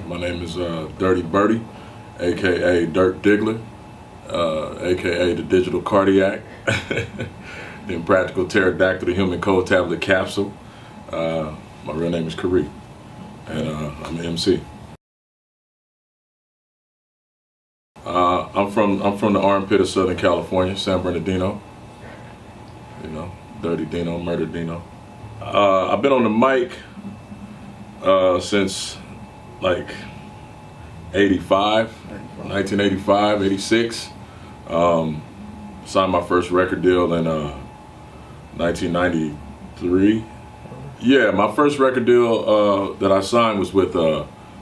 My name is Dirty Birdy, aka Dirt Diggler, aka the Digital Cardiac, the Impractical Pterodactyl, the Human Cold Tablet Capsule. My real name is Kari, and I'm an MC. I'm from the armpit of Southern California, San Bernardino. You know, Dirty Dino, Murder Dino. I've been on the mic since like 1985, 86. Signed my first record deal in 1993. Yeah, my first record deal that I signed was with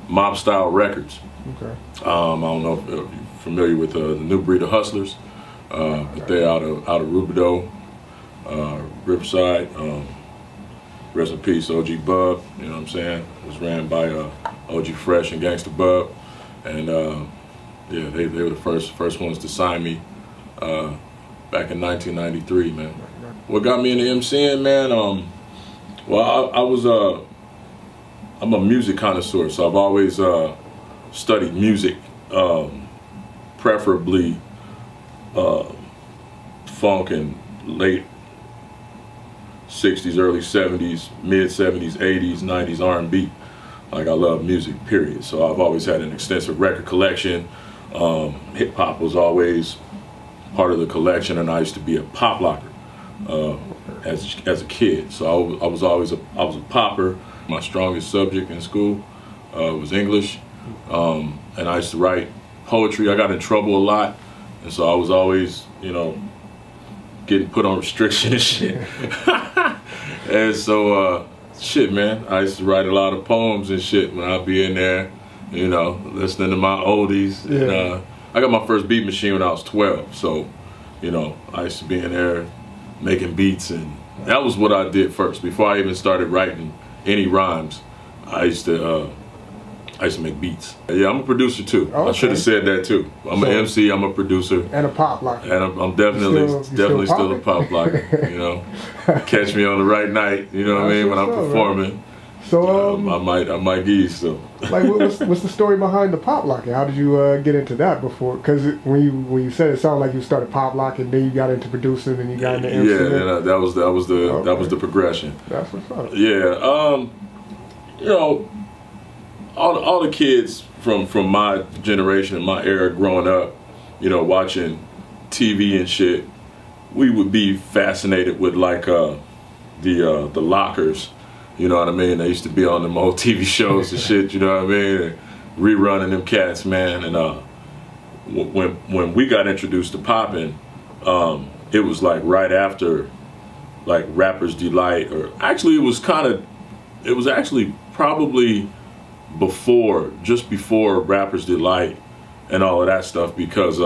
Mob Style Records. Okay. I don't know if you're familiar with the new breed of hustlers, but they're out of Rubidoux, Riverside. Rest in peace, OG Bub. You know what I'm saying? It was ran by OG Fresh and Gangsta Bub, and yeah, they were the first ones to sign me back in 1993, man. What got me into MCing, man? Well, I'm a music connoisseur, so I've always studied music, preferably funk and late 60s, early 70s, mid 70s, 80s, 90s R&B. Like, I love music, period. So I've always had an extensive record collection. Hip hop was always part of the collection, and I used to be a pop locker as a kid. So I was a popper. My strongest subject in school was English, and I used to write poetry. I got in trouble a lot, and so I was always, you know, getting put on restriction and shit. And so, shit, man, I used to write a lot of poems and shit when I'd be in there, you know, listening to my oldies. Yeah. And, I got my first beat machine when I was 12, so, you know, I used to be in there making beats, and that was what I did first. Before I even started writing any rhymes, I used to make beats. Yeah, I'm a producer too. Okay. I should have said that too. I'm an MC, I'm a producer. And a pop locker. And I'm definitely still a pop locker, you know. Catch me on the right night, you know what I mean, when I'm performing. Right? So I might give you some. Like, what's the story behind the pop locking? How did you get into that before? Because when you said it sounded like you started pop locking, then you got into producing, and you got into MC. Yeah, that was the progression. That's what's up. Yeah, you know, all the kids from my generation and my era growing up, you know, watching TV and shit, we would be fascinated with like the lockers. You know what I mean? They used to be on them old TV shows and shit, you know what I mean? And rerunning them cats, man. And when we got introduced to popping, it was like right after like Rapper's Delight, or actually it was actually probably just before Rapper's Delight and all of that stuff, because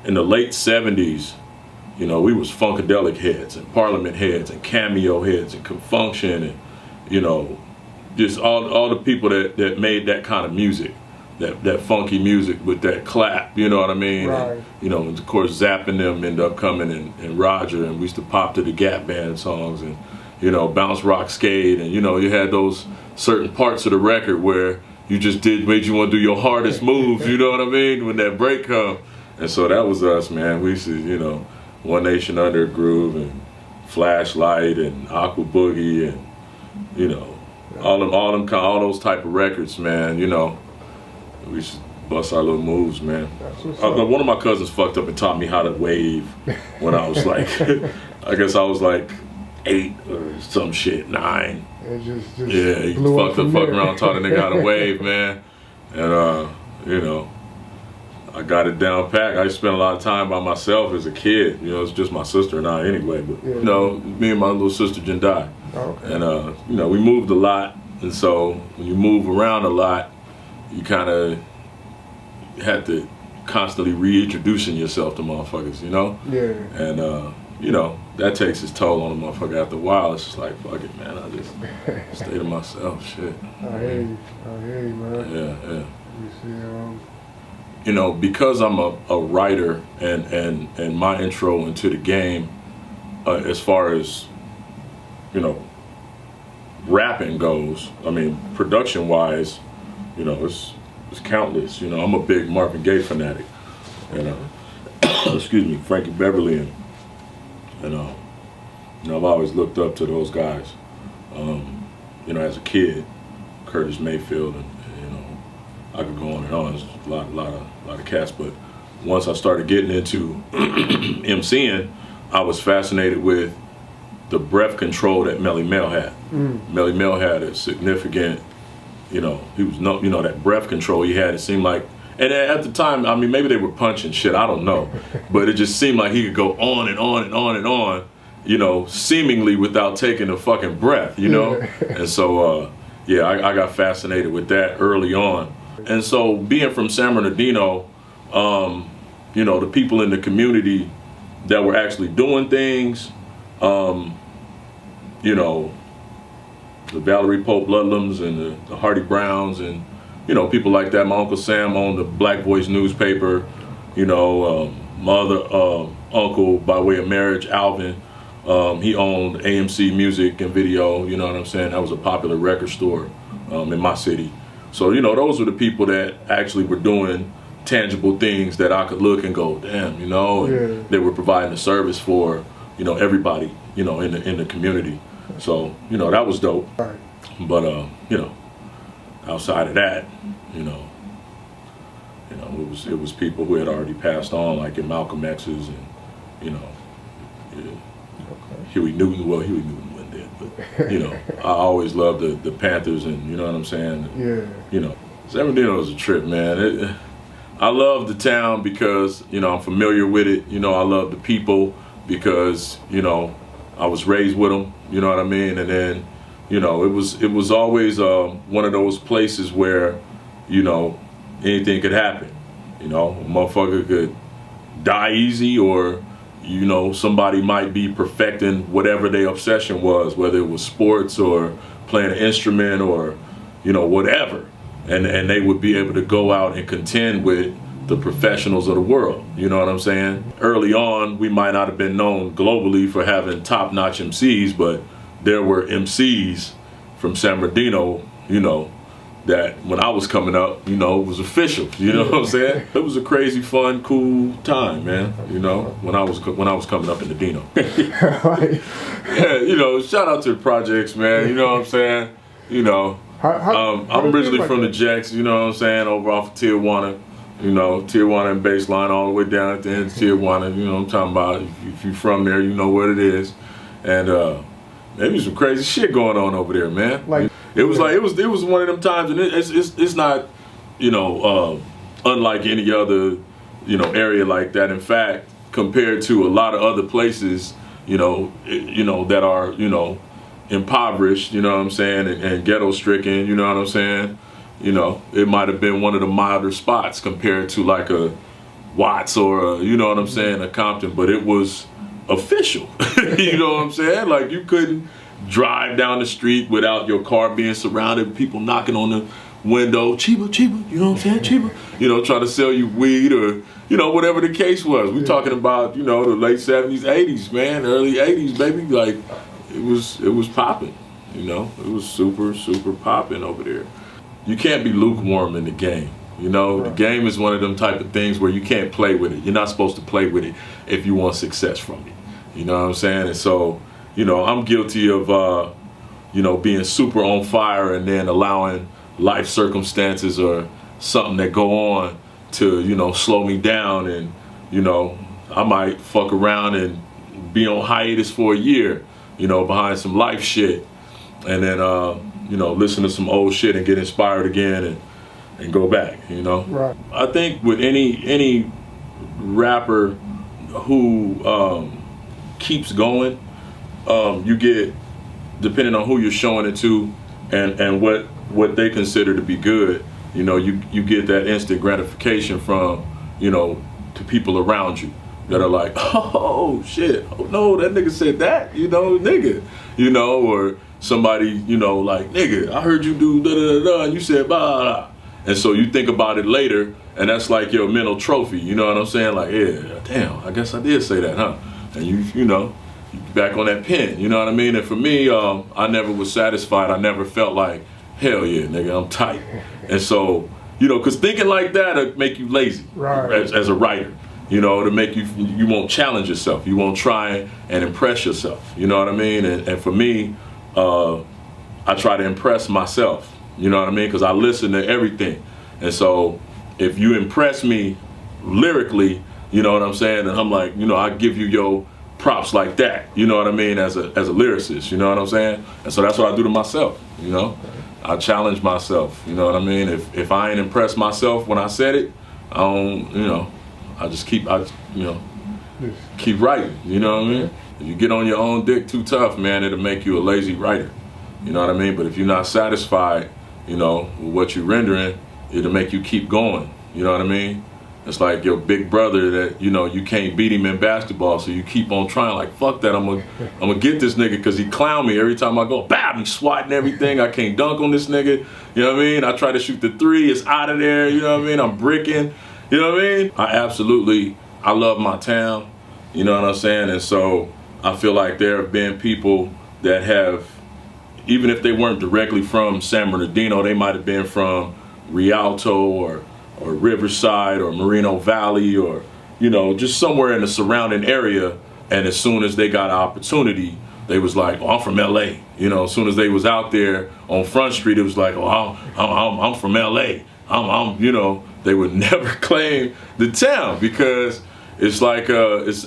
in the late 70s, you know, we was Funkadelic heads and Parliament heads and Cameo heads and Confunction, and, you know, just all the people that made that kind of music, that funky music with that clap, you know what I mean? Right. And, you know, and of course Zapp and them ended up coming, and Roger, and we used to pop to the Gap Band songs, and, you know, Bounce Rock Skate, and, you know, you had those certain parts of the record where you just made you want to do your hardest moves, you know what I mean, when that break come. And so that was us, man. We used to, you know, One Nation Under a Groove and Flashlight and Aqua Boogie, and, you know, all those type of records, man. You know, we used to bust our little moves, man. One of my cousins fucked up and taught me how to wave when I was like, I guess I was like 8 or some shit, 9. Yeah, he fucked around, taught a nigga how to wave, man. And you know, I got it down pat. I used to spend a lot of time by myself as a kid. You know, it's just my sister and I anyway. But you know, me and my little sister Jendai. Okay. And you know, we moved a lot, and so when you move around a lot, you kind of had to constantly reintroducing yourself to motherfuckers. You know. Yeah. And you know, that takes its toll on a motherfucker. After a while, it's just like, fuck it, man. I just stay to myself. Shit. I hear you, man. Yeah. You see, you know, because I'm a writer, and my intro into the game, as far as, you know, rapping goes, I mean, production wise, You know, it's countless. You know, I'm a big Marvin Gaye fanatic. You know, excuse me, Frankie Beverly, and you know, I've always looked up to those guys. You know, as a kid, Curtis Mayfield, and you know, I could go on and on. There's a lot of cats. But once I started getting into MCing, I was fascinated with the breath control that Melly Mel had. Melly Mel had a significant, you know, he was no, you know, that breath control he had. It seemed like, and at the time, I mean, maybe they were punching shit, I don't know, but it just seemed like he could go on and on and on and on, you know, seemingly without taking a fucking breath, you know. And so, yeah, I got fascinated with that early on. And so, being from San Bernardino, you know, the people in the community that were actually doing things, you know, the Valerie Pope Ludlums and the Hardy Browns and, you know, people like that. My Uncle Sam owned the Black Voice newspaper. You know, my other uncle, by way of marriage, Alvin, he owned AMC Music and Video. You know what I'm saying? That was a popular record store in my city. So, you know, those were the people that actually were doing tangible things that I could look and go, damn, you know, and they were providing a service for, you know, everybody, you know, in the community. So, you know, that was dope. Right. But, you know, outside of that, you know, it was people who had already passed on, like in Malcolm X's and, you know, Huey Newton. Well, Huey Newton wasn't dead, but, you know, I always loved the Panthers, and you know what I'm saying? Yeah. You know, San Bernardino was a trip, man. I love the town because, you know, I'm familiar with it. You know, I love the people because, you know, I was raised with them, you know what I mean? And then, you know, it was always one of those places where, you know, anything could happen. You know, a motherfucker could die easy, or, you know, somebody might be perfecting whatever their obsession was, whether it was sports or playing an instrument or, you know, whatever. And they would be able to go out and contend with the professionals of the world. You know what I'm saying? Early on, we might not have been known globally for having top-notch MCs, but there were MCs from San Bernardino, you know, that when I was coming up, you know, it was official. You know what I'm saying? It was a crazy, fun, cool time, man. You know, when I was coming up in the Dino. Yeah, you know, shout out to the projects, man. You know what I'm saying? You know, I'm originally from the Jacks. You know what I'm saying? Over off of Tijuana. You know, Tijuana and Baseline all the way down at the end of Tijuana. You know what I'm talking about? If you're from there, you know what it is. And maybe some crazy shit going on over there, man. Like it was one of them times, and it's not, you know, unlike any other, you know, area like that. In fact, compared to a lot of other places, you know, that are, you know, impoverished, you know what I'm saying, and ghetto stricken, you know what I'm saying. You know, it might have been one of the milder spots compared to like a Watts or a, you know what I'm saying, a Compton, but it was official. You know what I'm saying? Like you couldn't drive down the street without your car being surrounded with people knocking on the window, cheaper, you know what I'm saying, cheaper, you know, trying to sell you weed or, you know, whatever the case was. We're talking about, you know, the late 70s, 80s, man, early 80s, baby. Like it was popping, you know, it was super popping over there. You can't be lukewarm in the game. You know, the game is one of them type of things where you can't play with it. You're not supposed to play with it if you want success from it. You know what I'm saying? And so, you know, I'm guilty of, you know, being super on fire and then allowing life circumstances or something that go on to, you know, slow me down. And, you know, I might fuck around and be on hiatus for a year, you know, behind some life shit. And then, you know, listen to some old shit and get inspired again and go back, you know. Right. I think with any rapper who keeps going, you get, depending on who you're showing it to and what they consider to be good, you know, you get that instant gratification from, you know, to people around you that are like, oh shit, oh no, that nigga said that, you know, nigga, you know, or somebody, you know, like, nigga, I heard you do da-da-da-da, and you said blah. And so you think about it later, and that's like your mental trophy, you know what I'm saying? Like, yeah, damn, I guess I did say that, huh? And you know, you back on that pen, you know what I mean? And for me, I never was satisfied. I never felt like, hell yeah, nigga, I'm tight. And so, you know, because thinking like that'll make you lazy as a writer. You know, to make you won't challenge yourself. You won't try and impress yourself. You know what I mean? And for me, I try to impress myself. You know what I mean? Because I listen to everything. And so if you impress me lyrically, you know what I'm saying? And I'm like, you know, I give you your props like that. You know what I mean? As a lyricist, you know what I'm saying? And so that's what I do to myself, you know? I challenge myself, you know what I mean? If I ain't impressed myself when I said it, I don't, you know, I just keep writing, you know what I mean? If you get on your own dick too tough, man, it'll make you a lazy writer, you know what I mean? But if you're not satisfied, you know, with what you're rendering, it'll make you keep going, you know what I mean? It's like your big brother that, you know, you can't beat him in basketball, so you keep on trying, like, fuck that, I'm gonna get this nigga because he clown me every time I go, bam, he's swatting everything, I can't dunk on this nigga, you know what I mean? I try to shoot the three, it's out of there, you know what I mean? I'm bricking, you know what I mean? I love my town, you know what I'm saying? And so I feel like there have been people that have, even if they weren't directly from San Bernardino, they might have been from Rialto or Riverside or Moreno Valley or, you know, just somewhere in the surrounding area. And as soon as they got an opportunity, they was like, oh, I'm from LA. You know, as soon as they was out there on Front Street, it was like, oh, I'm from LA. You know, they would never claim the town because it's like it's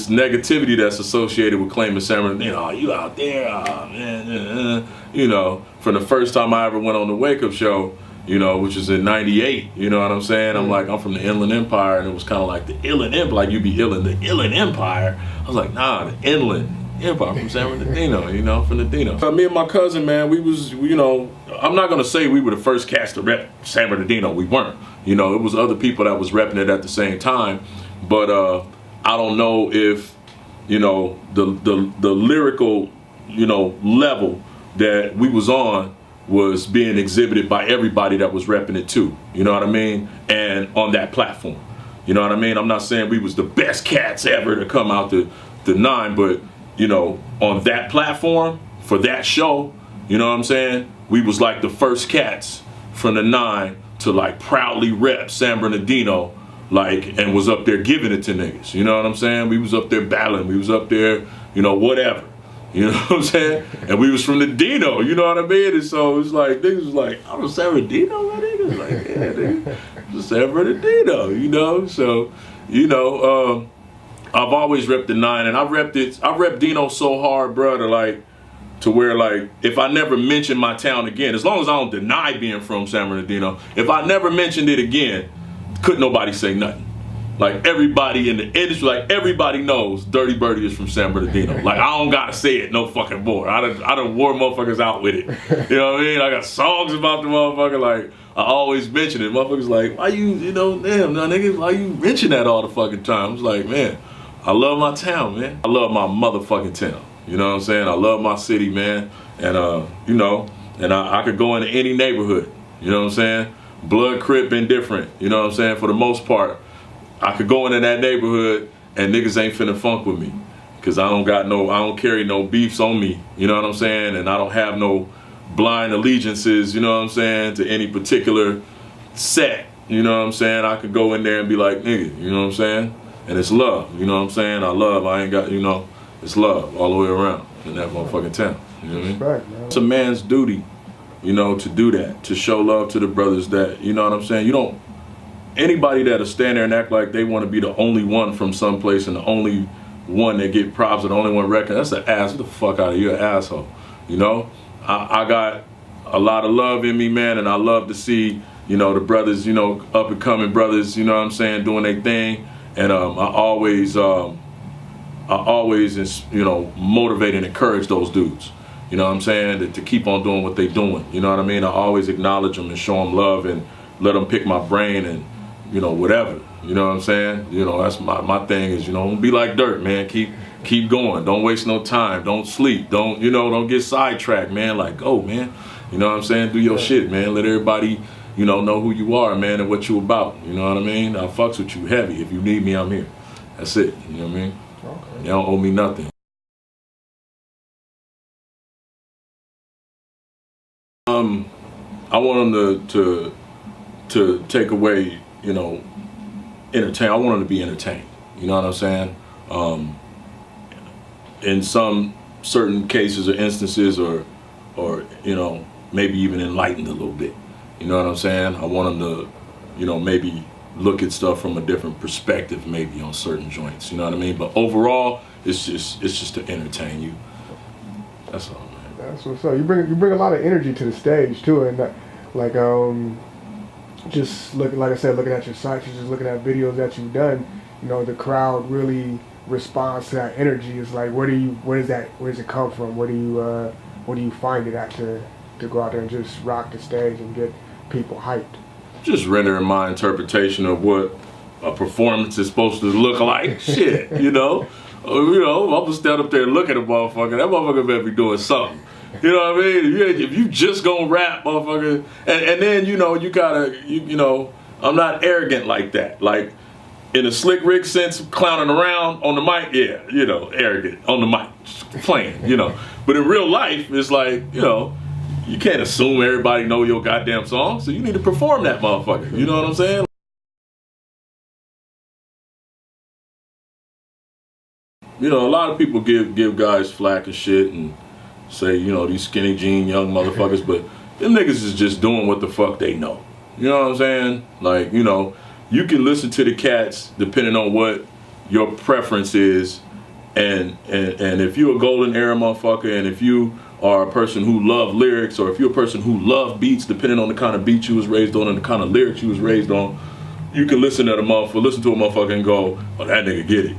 negativity that's associated with claiming San Bernardino. You know, you out there, oh, man, you know. From the first time I ever went on the Wake Up Show, you know, which is in '98. You know what I'm saying? I'm like, I'm from the Inland Empire, and it was kind of like the Inland Empire, like you be ill in the Inland Empire. I was like, nah, the Inland Empire from San Bernardino, you know, from the Dino. Me and my cousin, man, we was, you know, I'm not gonna say we were the first cats to rep San Bernardino. We weren't. You know, it was other people that was repping it at the same time. But I don't know if, you know, the lyrical, you know, level that we was on was being exhibited by everybody that was repping it too. You know what I mean? And on that platform. You know what I mean? I'm not saying we was the best cats ever to come out the 9, but, you know, on that platform for that show, you know what I'm saying? We was like the first cats from the 9 to like proudly rep San Bernardino, like, and was up there giving it to niggas. You know what I'm saying? We was up there battling. We was up there, you know, whatever. You know what I'm saying? And we was from the Dino, you know what I mean? And so it's like, niggas was like, I'm from San Bernardino, my niggas? Like, yeah, nigga, from San Bernardino, you know? So, you know, I've always repped the 9, and I repped Dino so hard, brother, like, to where, like, if I never mention my town again, as long as I don't deny being from San Bernardino, if I never mentioned it again, couldn't nobody say nothing. Like, everybody in the industry, like, everybody knows Dirty Birdy is from San Bernardino. Like, I don't gotta say it no fucking more. I done wore motherfuckers out with it. You know what I mean? I got songs about the motherfucker. Like, I always mention it. Motherfuckers like, why you know, damn, nah, nigga, why you mention that all the fucking time? It's like, man, I love my town, man. I love my motherfucking town. You know what I'm saying? I love my city, man. And, you know, and I could go into any neighborhood. You know what I'm saying? Blood, Crip, indifferent. You know what I'm saying? For the most part, I could go into that neighborhood and niggas ain't finna funk with me. Cause I don't carry no beefs on me. You know what I'm saying? And I don't have no blind allegiances, you know what I'm saying, to any particular set. You know what I'm saying? I could go in there and be like, nigga, you know what I'm saying? And it's love, you know what I'm saying? I ain't got, you know, it's love all the way around in that motherfucking town. You know what I mean? Respect, man. It's a man's duty, you know, to do that, to show love to the brothers that, you know what I'm saying? You don't, anybody that'll stand there and act like they want to be the only one from someplace and the only one that get props or the only one record, that's an ass. Get the fuck out of here, you're an asshole. You know? I got a lot of love in me, man, and I love to see, you know, the brothers, you know, up and coming brothers, you know what I'm saying, doing their thing. And I always, you know, motivate and encourage those dudes. You know what I'm saying? To keep on doing what they doing. You know what I mean? I always acknowledge them and show them love and let them pick my brain and, you know, whatever. You know what I'm saying? You know, that's my thing is, you know, don't be like dirt, man. Keep going. Don't waste no time. Don't sleep. Don't get sidetracked, man. Like, go, man. You know what I'm saying? Do your shit, man. Let everybody, you know who you are, man, and what you about. You know what I mean? I fucks with you heavy. If you need me, I'm here. That's it. You know what I mean? Okay. You don't owe me nothing. I want them to to take away, you know, entertain. I want them to be entertained. You know what I'm saying? In some certain cases or instances, or you know, maybe even enlightened a little bit. You know what I'm saying? I want them to, you know, maybe look at stuff from a different perspective, maybe on certain joints. You know what I mean? But overall, it's just to entertain you. That's all, man. That's what's up. You bring a lot of energy to the stage too, and like just looking, like I said, looking at your sites, just looking at videos that you've done. You know, the crowd really responds to that energy. It's like, where does it come from? Where do you find it at to go out there and just rock the stage and get people hyped? Just rendering my interpretation of what a performance is supposed to look like. Shit, you know? I'm gonna stand up there and look at a motherfucker. That motherfucker better be doing something. You know what I mean? If you just gonna rap, motherfucker, and then, you know, you gotta, you know, I'm not arrogant like that. Like, in a Slick Rick sense, clowning around on the mic, yeah, you know, arrogant on the mic, just playing, you know. But in real life, it's like, you know, you can't assume everybody know your goddamn song, so you need to perform that motherfucker. You know what I'm saying? You know, a lot of people give guys flack and shit and say, you know, these skinny jean young motherfuckers, but them niggas is just doing what the fuck they know. You know what I'm saying? Like, you know, you can listen to the cats depending on what your preference is, and if you're a golden era motherfucker, and if you are a person who love lyrics, or if you're a person who love beats, depending on the kind of beat you was raised on and the kind of lyrics you was raised on, you can listen to a motherfucker and go, oh, that nigga get it.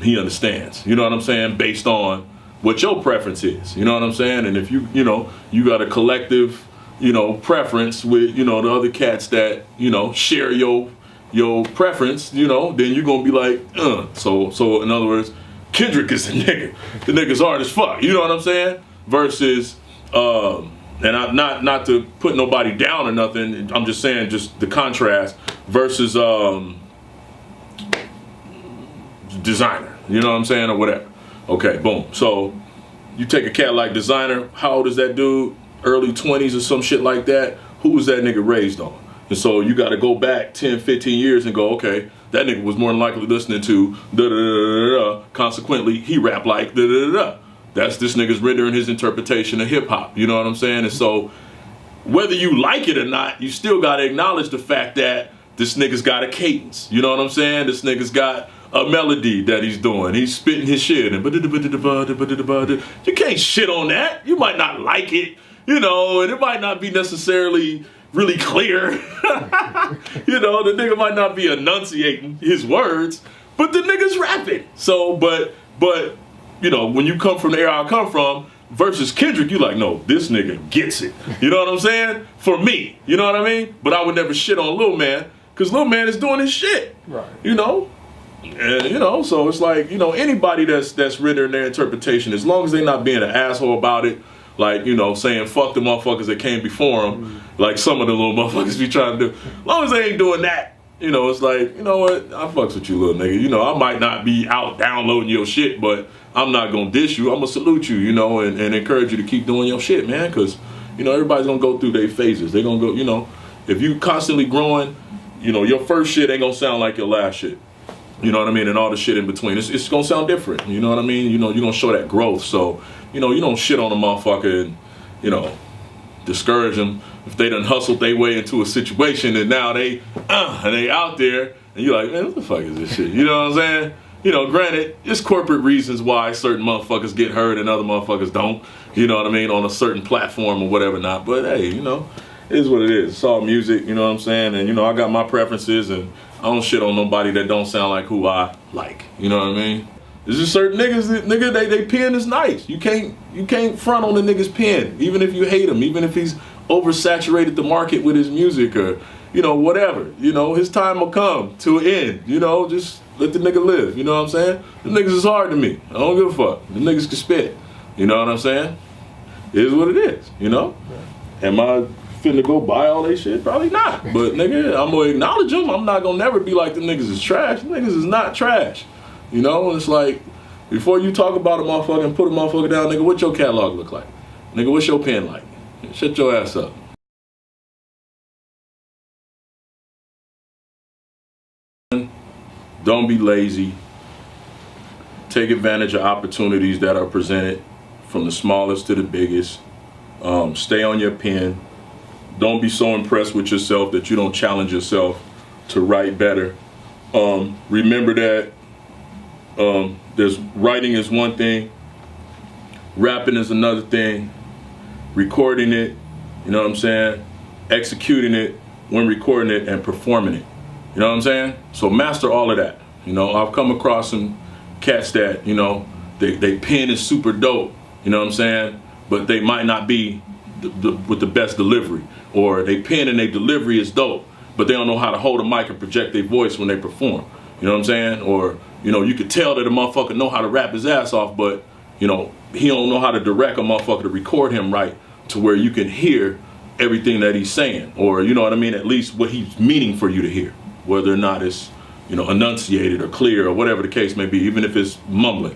He understands. You know what I'm saying? Based on what your preference is. You know what I'm saying? And if you know, you got a collective, you know, preference with, you know, the other cats that, you know, share your preference, you know, then you're gonna be like, So in other words, Kendrick is the nigga. The nigga's hard as fuck. You know what I'm saying? Versus, and I'm not to put nobody down or nothing. I'm just saying, just the contrast versus Designer. You know what I'm saying, or whatever. Okay, boom. So you take a cat like Designer. How old is that dude? Early 20s or some shit like that. Who was that nigga raised on? And so you got to go back 10, 15 years and go, okay, that nigga was more than likely listening to da-da-da-da-da. Consequently, he rap like da-da-da-da. That's this nigga's rendering his interpretation of hip hop. You know what I'm saying? And so whether you like it or not, you still got to acknowledge the fact that this nigga's got a cadence. You know what I'm saying? This nigga's got a melody that he's doing. He's spitting his shit. And you can't shit on that. You might not like it, you know, and it might not be necessarily really clear. You know, the nigga might not be enunciating his words, but the nigga's rapping. So, but, you know, when you come from the era I come from versus Kendrick, you like, no, this nigga gets it. You know what I'm saying? For me, you know what I mean? But I would never shit on Lil Man, because Lil Man is doing his shit. Right. You know? And, you know, so it's like, you know, anybody that's rendering their interpretation, as long as they're not being an asshole about it, like, you know, saying fuck the motherfuckers that came before them, like some of the little motherfuckers be trying to do. As long as they ain't doing that, you know, it's like, you know what, I fucks with you, little nigga. You know, I might not be out downloading your shit, but I'm not gonna diss you. I'm gonna salute you, you know, and encourage you to keep doing your shit, man, because, you know, everybody's gonna go through their phases. They're gonna go, you know, if you constantly growing, you know, your first shit ain't gonna sound like your last shit. You know what I mean? And all the shit in between. It's going to sound different. You know what I mean? You know, you're going to show that growth. So, you know, you don't shit on a motherfucker and, you know, discourage them if they done hustled their way into a situation and now they out there and you're like, man, what the fuck is this shit? You know what I'm saying? You know, granted, it's corporate reasons why certain motherfuckers get heard and other motherfuckers don't. You know what I mean? On a certain platform or whatever not. But, hey, you know, it is what it is. It's all music, you know what I'm saying? And, you know, I got my preferences and I don't shit on nobody that don't sound like who I like. You know what I mean? There's just certain niggas that, nigga, they pen is nice. You can't front on the nigga's pen, even if you hate him, even if he's oversaturated the market with his music or, you know, whatever. You know, his time will come to an end. You know, just let the nigga live. You know what I'm saying? The niggas is hard to me. I don't give a fuck. The niggas can spit. You know what I'm saying? It is what it is, you know? Am I finna go buy all that shit? Probably not. But nigga, I'm gonna acknowledge them. I'm not gonna never be like the niggas is trash. The niggas is not trash. You know, it's like, before you talk about a motherfucker and put a motherfucker down, nigga, what your catalog look like? Nigga, what's your pen like? Shut your ass up. Don't be lazy. Take advantage of opportunities that are presented, from the smallest to the biggest. Stay on your pen. Don't be so impressed with yourself that you don't challenge yourself to write better. Remember that there's writing is one thing, rapping is another thing, recording it, you know what I'm saying, executing it when recording it, and performing it. You know what I'm saying? So master all of that. You know, I've come across some cats that, you know, they pen is super dope, you know what I'm saying, but they might not be with the best delivery, or they pen and their delivery is dope, but they don't know how to hold a mic and project their voice when they perform. You know what I'm saying? Or, you know, you could tell that a motherfucker know how to rap his ass off, but, you know, he don't know how to direct a motherfucker to record him right to where you can hear everything that he's saying, or, you know what I mean, at least what he's meaning for you to hear, whether or not it's, you know, enunciated or clear or whatever the case may be, even if it's mumbling,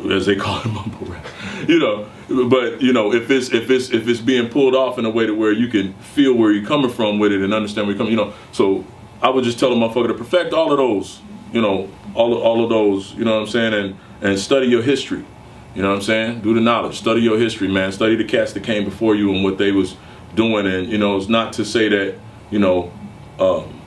as they call it, mumble rap, you know. But, you know, if it's being pulled off in a way to where you can feel where you're coming from with it and understand where you're coming, you know. So I would just tell a motherfucker to perfect all of those, you know, all of those, you know what I'm saying, and study your history. You know what I'm saying? Do the knowledge, study your history, man. Study the cats that came before you and what they was doing. And, you know, it's not to say that, you know,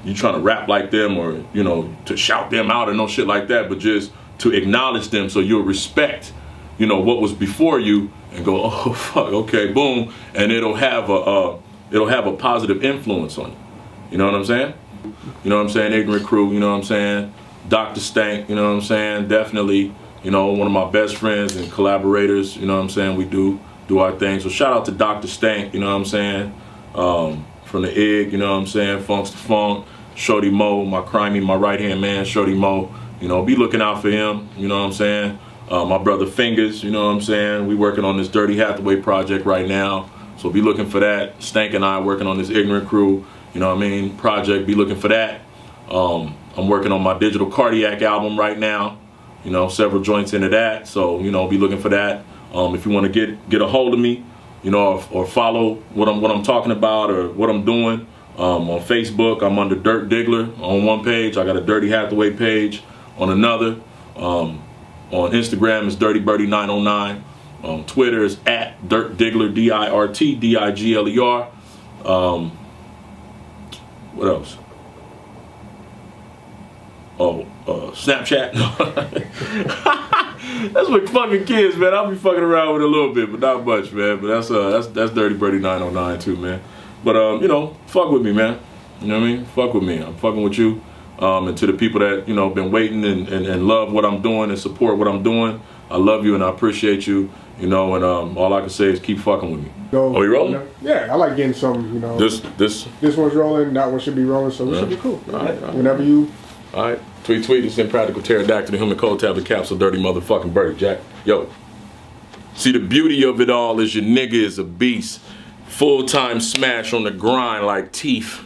you trying to rap like them, or, you know, to shout them out or no shit like that, but just to acknowledge them so you'll respect, you know, what was before you, and go, oh fuck, okay, boom, and it'll have a positive influence on you. You know what I'm saying? You know what I'm saying? Ignorant Crew, you know what I'm saying? Dr. Stank, you know what I'm saying? Definitely, you know, one of my best friends and collaborators, you know what I'm saying? We do our thing. So shout out to Dr. Stank, you know what I'm saying? From the Ig, you know what I'm saying? Funks to Funk, Shorty Mo, my crimey, my right-hand man, Shorty Mo. You know, be looking out for him, you know what I'm saying? My brother Fingers, you know what I'm saying? We working on this Dirty Hathaway project right now, so be looking for that. Stank and I working on this Ignorant Crew, you know what I mean, project, be looking for that. I'm working on my Digital Cardiac album right now, you know, several joints into that, so, you know, be looking for that. If you want to get a hold of me, you know, or follow what I'm talking about or what I'm doing, on Facebook, I'm under Dirt Diggler on one page. I got a Dirty Hathaway page on another. On Instagram is Dirty Birdy 909. On Twitter is at Dirt Diggler, DIRTDIGLER. What else? Snapchat. That's what fucking kids, man. I'll be fucking around with it a little bit, but not much, man. But that's Dirty Birdy 909 too, man. But you know, fuck with me, man. You know what I mean? Fuck with me. I'm fucking with you. And to the people that, you know, been waiting and love what I'm doing and support what I'm doing, I love you and I appreciate you. You know, and all I can say is keep fucking with me. Oh, you rolling? Yeah, I like getting some, you know. This one's rolling, that one should be rolling, so we should be cool. All right. Whenever you. All right. Tweet. It's Impractical Pterodactyl, Human Cold Tablet Capsule, Dirty motherfucking Birdy, Jack. Yo. See, the beauty of it all is your nigga is a beast. Full-time smash on the grind like teeth.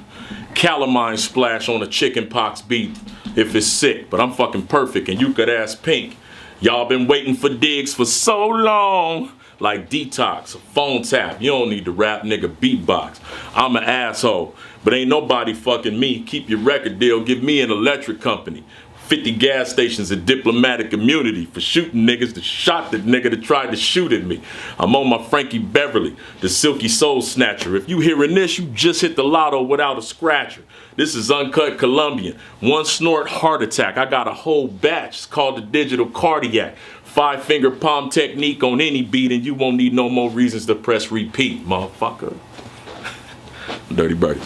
Calamine splash on a chicken pox beat if it's sick, but I'm fucking perfect and you could ask Pink. Y'all been waiting for digs for so long. Like Detox, a phone tap. You don't need to rap, nigga, beatbox. I'm an asshole, but ain't nobody fucking me. Keep your record deal, give me an electric company. 50 gas stations and diplomatic immunity for shooting niggas that shot the nigga that tried to shoot at me. I'm on my Frankie Beverly, the silky soul snatcher. If you hearing this, you just hit the lotto without a scratcher. This is Uncut Colombian. One snort heart attack. I got a whole batch. It's called the Digital Cardiac. 5-finger palm technique on any beat and you won't need no more reasons to press repeat, motherfucker. Dirty Birdy.